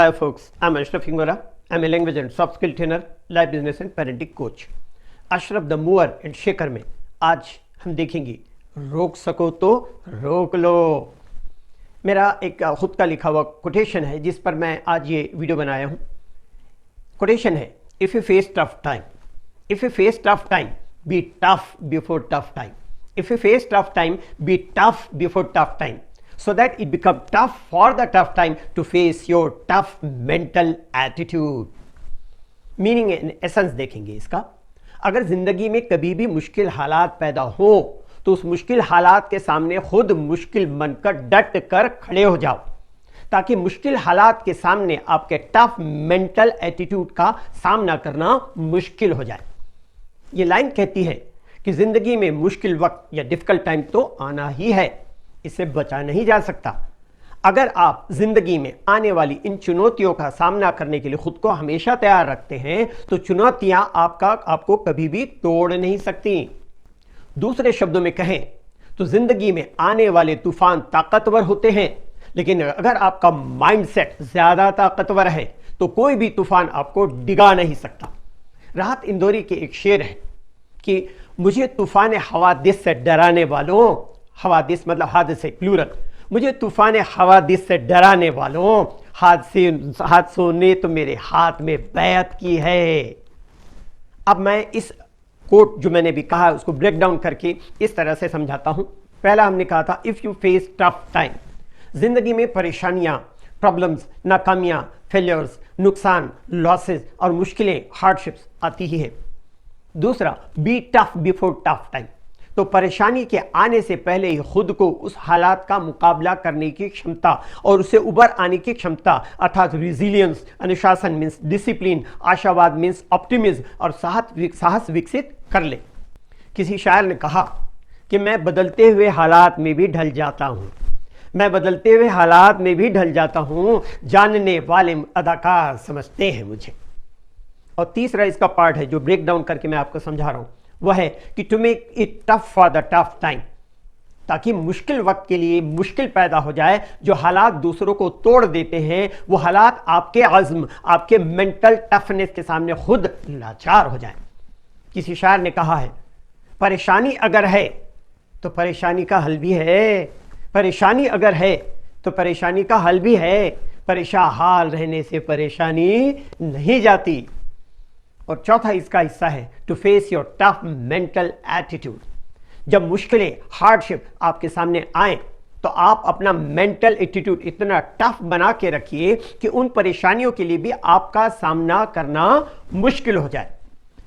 Hi folks, I'm Ashraf Hingora. I'm a language and soft skill trainer, life business and parenting coach. Ashraf the mover and shaker में आज हम देखेंगे रोक सको तो रोक लो। मेरा एक खुद का लिखा हुआ कोटेशन है जिस पर मैं आज ये वीडियो बनाया हूँ। कोटेशन है, if you face tough time, if you face tough time, be tough before tough time. If you face tough time, be tough before tough time, so that it become tough for the tough time to face your tough mental attitude. Meaning in essence देखेंगे इसका। अगर जिंदगी में कभी भी मुश्किल हालात पैदा हो तो उस मुश्किल हालात के सामने खुद मुश्किल बनकर डट कर खड़े हो जाओ, ताकि मुश्किल हालात के सामने आपके टफ मेंटल एटीट्यूड का सामना करना मुश्किल हो जाए। ये लाइन कहती है कि जिंदगी में मुश्किल वक्त या डिफिकल्ट टाइम तो आना ही है, इससे बचा नहीं जा सकता। अगर आप जिंदगी में आने वाली इन चुनौतियों का सामना करने के लिए खुद को हमेशा तैयार रखते हैं तो चुनौतियां आपको कभी भी तोड़ नहीं सकती। दूसरे शब्दों में कहें तो जिंदगी में आने वाले तूफान ताकतवर होते हैं, लेकिन अगर आपका माइंडसेट ज्यादा ताकतवर है तो कोई भी तूफान आपको डिगा नहीं सकता। राहत इंदौरी के एक शेर है कि मुझे तूफान हवादिस से डराने वालों, हवादिस मतलब हादसे प्लूरल, मुझे तूफान हवादिस से डराने वालों, हादसों ने तो मेरे हाथ में बैत की है। अब मैं इस कोट जो मैंने भी कहा उसको ब्रेक डाउन करके इस तरह से समझाता हूं। पहला हमने कहा था if you face tough time, जिंदगी में परेशानियां, प्रॉब्लम्स, नाकामियां, फेलियर्स, नुकसान, लॉसेस और मुश्किलें, हार्डशिप्स आती ही है। दूसरा, be tough before tough time, तो परेशानी के आने से पहले ही खुद को उस हालात का मुकाबला करने की क्षमता और उससे उबर आने की क्षमता अर्थात रिजिलियंस, अनुशासन मीन्स डिसिप्लिन, आशावाद मीन्स ऑप्टिमिज्म और साहस विकसित कर ले। किसी शायर ने कहा कि मैं बदलते हुए हालात में भी ढल जाता हूँ, मैं बदलते हुए हालात में भी ढल जाता हूँ, जानने वाले अदाकार समझते हैं मुझे। और तीसरा इसका पार्ट है जो ब्रेक डाउन करके मैं आपको समझा रहा हूँ, वह है कि to make it tough for the tough time, ताकि मुश्किल वक्त के लिए मुश्किल पैदा हो जाए। जो हालात दूसरों को तोड़ देते हैं वो हालात आपके अज़्म, आपके मेंटल टफनेस के सामने खुद लाचार हो जाए। किसी शायर ने कहा है, परेशानी अगर है तो परेशानी का हल भी है, परेशानी अगर है तो परेशानी का हल भी है, परेशान हाल रहने से परेशानी नहीं जाती। और चौथा इसका हिस्सा है to face your tough mental attitude. जब मुश्किलें, हार्डशिप आपके सामने आए तो आप अपना मेंटल एटीट्यूड इतना टफ बना के रखिए कि उन परेशानियों के लिए भी आपका सामना करना मुश्किल हो जाए।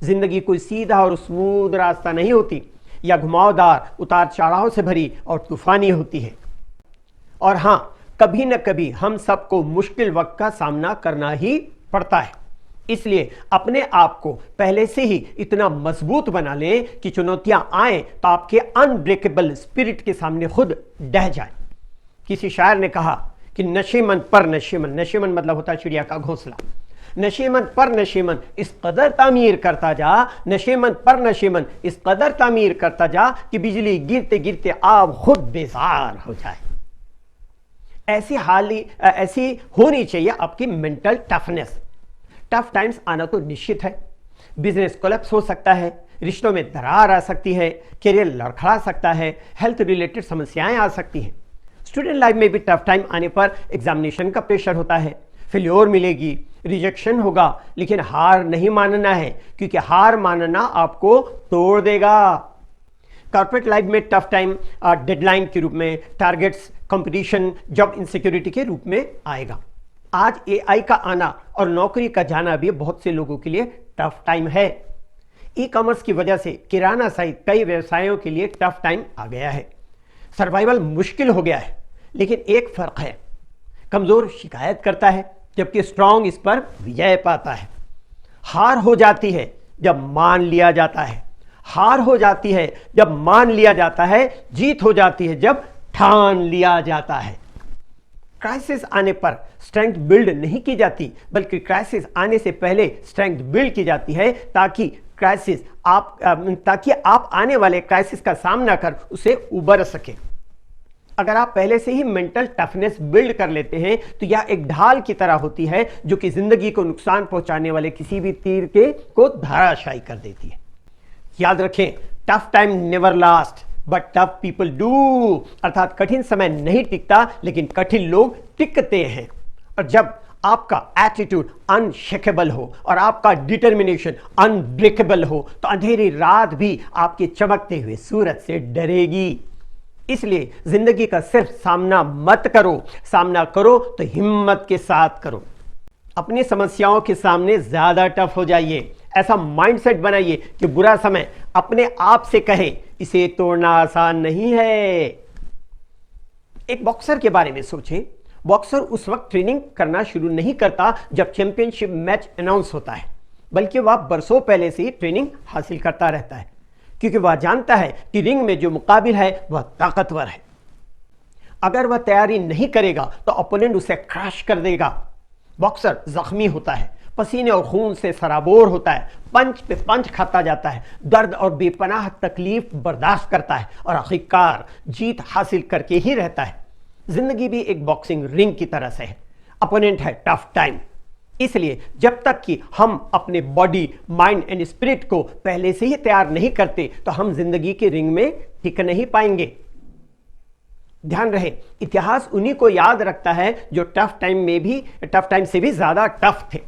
जिंदगी कोई सीधा और स्मूथ रास्ता नहीं होती, या घुमावदार, उतार चढ़ाव से भरी और तूफानी होती है। और हां, कभी न कभी हम सबको मुश्किल वक्त का सामना करना ही पड़ता है। इसलिए अपने आप को पहले से ही इतना मजबूत बना लें कि चुनौतियां आए तो आपके अनब्रेकेबल स्पिरिट के सामने खुद डह जाए। किसी शायर ने कहा कि नशेमंद पर नशेमंद, नशेमंद मतलब होता है चिड़िया का घोंसला, नशेमंद पर नशेमंद इस कदर तामीर करता जा, नशेमंद पर नशेमंद इस कदर तामीर करता जा कि बिजली गिरते गिरते आप खुद बेजार हो जाए। ऐसी होनी चाहिए आपकी मेंटल टफनेस। टफ टाइम्स आना तो निश्चित है, बिजनेस कोलैप्स हो सकता है, रिश्तों में दरार आ सकती है, करियर लड़खड़ा सकता है, हेल्थ रिलेटेड समस्याएं आ सकती हैं। स्टूडेंट लाइफ में भी टफ टाइम आने पर एग्जामिनेशन का प्रेशर होता है, फेल्योर मिलेगी, रिजेक्शन होगा, लेकिन हार नहीं मानना है, क्योंकि हार मानना आपको तोड़ देगा। कॉर्पोरेट लाइफ में टफ टाइम डेडलाइन के रूप में, टारगेट्स, कंपटीशन, जॉब इनसिक्योरिटी के रूप में आएगा। आज एआई का आना और नौकरी का जाना भी बहुत से लोगों के लिए टफ टाइम है। ई कॉमर्स की वजह से किराना सहित कई व्यवसायों के लिए टफ टाइम आ गया है। सर्वाइवल मुश्किल हो गया है, लेकिन एक फर्क है, कमजोर शिकायत करता है जबकि स्ट्रांग इस पर विजय पाता है। हार हो जाती है जब मान लिया जाता है, हार हो जाती है जब मान लिया जाता है, जीत हो जाती है जब ठान लिया जाता है। क्राइसिस आने पर स्ट्रेंथ बिल्ड नहीं की जाती, बल्कि क्राइसिस आने से पहले स्ट्रेंथ बिल्ड की जाती है, ताकि आप आने वाले क्राइसिस का सामना कर उसे उबर सके। अगर आप पहले से ही मेंटल टफनेस बिल्ड कर लेते हैं तो यह एक ढाल की तरह होती है जो कि जिंदगी को नुकसान पहुंचाने वाले किसी भी तीर के को धराशायी कर देती है। याद रखें, tough time never last but tough people do, अर्थात कठिन समय नहीं टिकता लेकिन कठिन लोग टिकते हैं। और जब आपका एटीट्यूड अनशेकेबल हो और आपका डिटर्मिनेशन अनब्रेकेबल हो तो अंधेरी रात भी आपके चमकते हुए सूरज से डरेगी। इसलिए जिंदगी का सिर्फ सामना मत करो, सामना करो तो हिम्मत के साथ करो। अपनी समस्याओं के सामने ज्यादा टफ हो जाइए। ऐसा माइंडसेट बनाइए कि बुरा समय अपने आप से कहे इसे तोड़ना आसान नहीं है। एक बॉक्सर के बारे में सोचें। बॉक्सर उस वक्त ट्रेनिंग करना शुरू नहीं करता जब चैंपियनशिप मैच अनाउंस होता है, बल्कि वह बरसों पहले से ही ट्रेनिंग हासिल करता रहता है, क्योंकि वह जानता है कि रिंग में जो मुकाबिल है वह ताकतवर है। अगर वह तैयारी नहीं करेगा तो ओपोनेंट उसे क्रश कर देगा। बॉक्सर जख्मी होता है, पसीने और खून से सराबोर होता है, पंच पे पंच खाता जाता है, दर्द और बेपनाह तकलीफ बर्दाश्त करता है और आखिरकार जीत हासिल करके ही रहता है। जिंदगी भी एक बॉक्सिंग रिंग की तरह से है। अपोनेंट है टफ टाइम। इसलिए जब तक कि हम अपने बॉडी, माइंड एंड स्पिरिट को पहले से ही तैयार नहीं करते तो हम जिंदगी के रिंग में टिक नहीं पाएंगे। ध्यान रहे, इतिहास उन्हीं को याद रखता है जो टफ टाइम से भी ज्यादा टफ थे।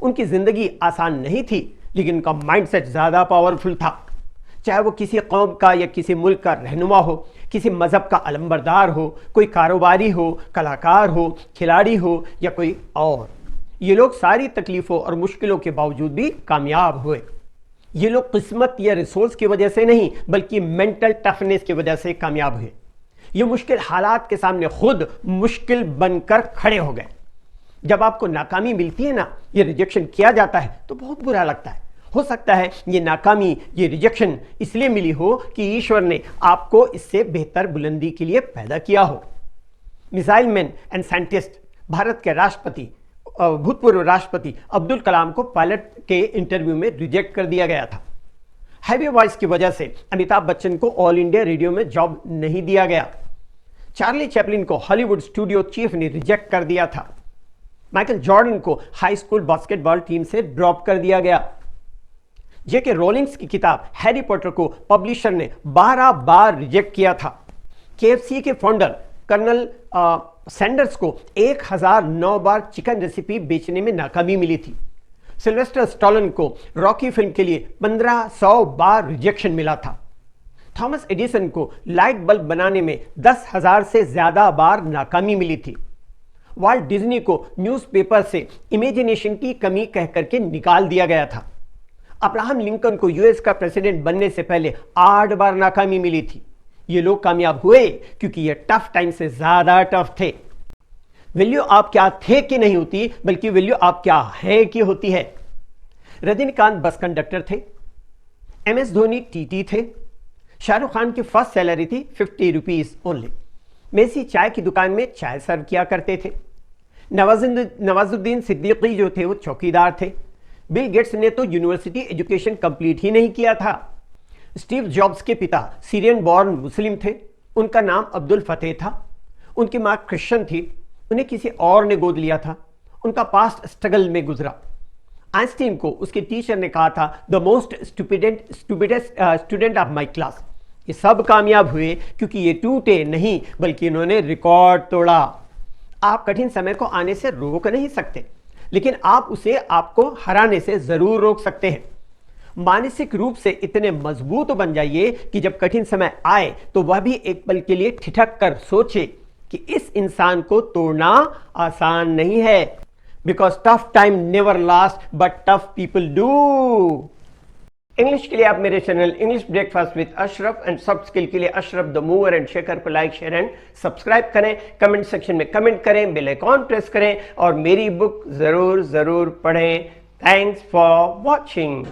उनकी जिंदगी आसान नहीं थी लेकिन उनका माइंडसेट ज्यादा पावरफुल था। चाहे वो किसी कौम का या किसी मुल्क का रहनुमा हो, किसी मजहब का अलंबरदार हो, कोई कारोबारी हो, कलाकार हो, खिलाड़ी हो या कोई और, ये लोग सारी तकलीफों और मुश्किलों के बावजूद भी कामयाब हुए। ये लोग किस्मत या रिसोर्स की वजह से नहीं बल्कि मेंटल टफनेस की वजह से कामयाब हुए। ये मुश्किल हालात के सामने खुद मुश्किल बनकर खड़े हो गए। जब आपको नाकामी मिलती है ना, ये रिजेक्शन किया जाता है तो बहुत बुरा लगता है। हो सकता है ये नाकामी, ये रिजेक्शन इसलिए मिली हो कि ईश्वर ने आपको इससे बेहतर बुलंदी के लिए पैदा किया हो। Missile man and scientist Bharat के भूतपूर्व राष्ट्रपति अब्दुल कलाम को पायलट के इंटरव्यू में रिजेक्ट कर दिया गया था। हैवी वॉइस की वजह से अमिताभ बच्चन को ऑल इंडिया रेडियो में जॉब नहीं दिया गया। चार्ली चैपलिन को हॉलीवुड स्टूडियो चीफ ने रिजेक्ट कर दिया था। माइकल जॉर्डन को हाई स्कूल बास्केटबॉल टीम से ड्रॉप कर दिया गया। जेके रोलिंग्स की किताब हैरी पॉटर को पब्लिशर ने 12 बार रिजेक्ट किया था। केएफसी के फाउंडर कर्नल सैंडर्स को 1009 बार चिकन रेसिपी बेचने में नाकामी मिली थी। सिल्वेस्टर स्टैलोन को रॉकी फिल्म के लिए 1500 बार रिजेक्शन मिला था। थॉमस एडिसन को लाइट बल्ब बनाने में 10,000 से ज्यादा बार नाकामी मिली थी। वाल्ट डिज्नी को न्यूज़पेपर से इमेजिनेशन की कमी कह करके निकाल दिया गया था। अब्राहम लिंकन को यूएस का प्रेसिडेंट बनने से पहले 8 बार नाकामी मिली थी। ये लोग कामयाब हुए क्योंकि ये टफ टाइम से ज्यादा टफ थे। वैल्यू आप क्या थे कि नहीं होती, बल्कि वैल्यू आप क्या है कि होती है। रजनीकांत बस कंडक्टर थे, एमएस धोनी टीटी थे, शाहरुख खान की फर्स्ट सैलरी थी 50 रुपीज ओनली। मेसी चाय की दुकान में चाय सर्व किया करते थे। नवाजुद्दीन सिद्दीकी जो थे वो चौकीदार थे। बिल गेट्स ने तो यूनिवर्सिटी एजुकेशन कंप्लीट ही नहीं किया था। स्टीव जॉब्स के पिता सीरियन बॉर्न मुस्लिम थे, उनका नाम अब्दुल फतेह था। उनकी मां क्रिश्चियन थी, उन्हें किसी और ने गोद लिया था। उनका पास्ट स्ट्रगल में गुजरा। आइंस्टीन को उसके टीचर ने कहा था the most stupidest student of my class. ये सब कामयाब हुए क्योंकि ये टूटे नहीं बल्कि इन्होंने रिकॉर्ड तोड़ा। आप कठिन समय को आने से रोक नहीं सकते, लेकिन आप उसे आपको हराने से जरूर रोक सकते हैं। मानसिक रूप से इतने मजबूत बन जाइए कि जब कठिन समय आए तो वह भी एक पल के लिए ठिठक कर सोचे कि इस इंसान को तोड़ना आसान नहीं है। Because tough time never last but tough people do. English के लिए आप मेरे channel English breakfast with Ashraf and soft skill के लिए Ashraf the mover and shaker को लाइक, शेयर एंड सब्सक्राइब करें। कमेंट सेक्शन में कमेंट करें, बेल आइकॉन प्रेस करें और मेरी बुक जरूर पढ़ें। Thanks for watching.